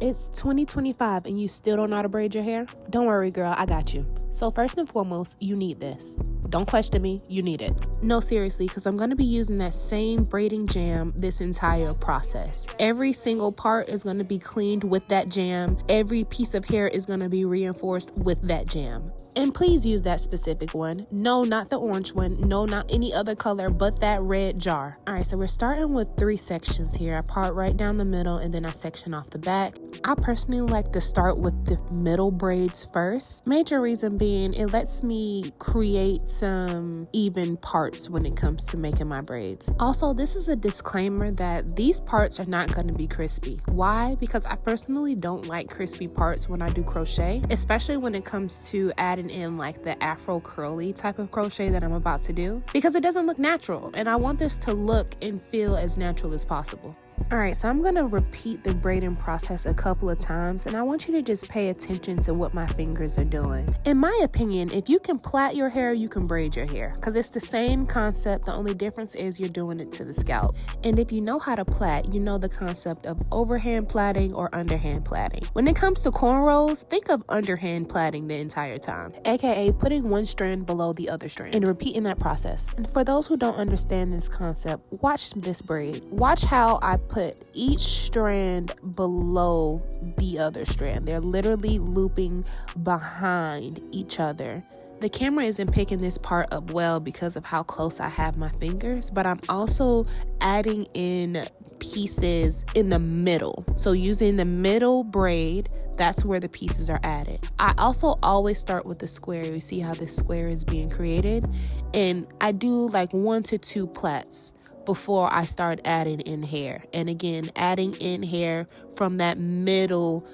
It's 2025 and you still don't know how to braid your hair? Don't worry, girl, I got you. So first and foremost, you need this. Don't question me, you need it. No, seriously, because I'm going to be using that same braiding jam this entire process. Every single part is going to be cleaned with that jam. Every piece of hair is going to be reinforced with that jam. And please use that specific one. No, not the orange one. No, not any other color but that red jar. All right, so we're starting with 3 sections here. I part right down the middle and then I section off the back. I personally like to start with the middle braids first. Major reason being it lets me create some even parts when it comes to making my braids. Also, this is a disclaimer that these parts are not going to be crispy. Why? Because I personally don't like crispy parts when I do crochet, especially when it comes to adding in like the afro curly type of crochet that I'm about to do, because it doesn't look natural and I want this to look and feel as natural as possible. All right, so I'm going to repeat the braiding process a couple of times and I want you to just pay attention to what my fingers are doing. In my opinion, if you can plait your hair, you can braid your hair because it's the same concept. The only difference is you're doing it to the scalp. And if you know how to plait, you know the concept of overhand plaiting or underhand plaiting. When it comes to cornrows, think of underhand plaiting the entire time, aka putting one strand below the other strand and repeating that process. And for those who don't understand this concept, watch this braid. Watch how I put each strand below the other strand. They're literally looping behind each other. The camera isn't picking this part up well because of how close I have my fingers, but I'm also adding in pieces in the middle. So using the middle braid, that's where the pieces are added. I also always start with the square. You see how this square is being created? And I do like 1 to 2 plaits before I start adding in hair. And again, adding in hair from that middle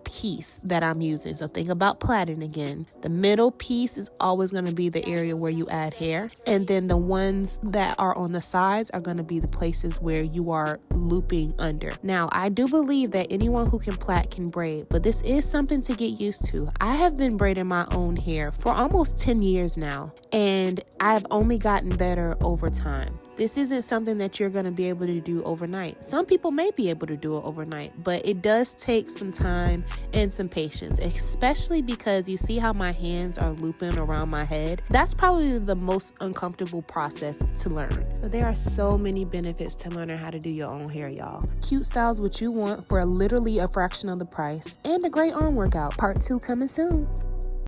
piece that I'm using. So think about plaiting again. The middle piece is always going to be the area where you add hair. And then the ones that are on the sides are going to be the places where you are looping under. Now, I do believe that anyone who can plait can braid, but this is something to get used to. I have been braiding my own hair for almost 10 years now, and I've only gotten better over time. This isn't something that you're going to be able to do overnight. Some people may be able to do it overnight, but it does take some time and some patience, especially because you see how my hands are looping around my head. That's probably the most uncomfortable process to learn. But there are so many benefits to learning how to do your own hair, y'all. Cute styles what you want for literally a fraction of the price, and a great arm workout. Part 2 coming soon.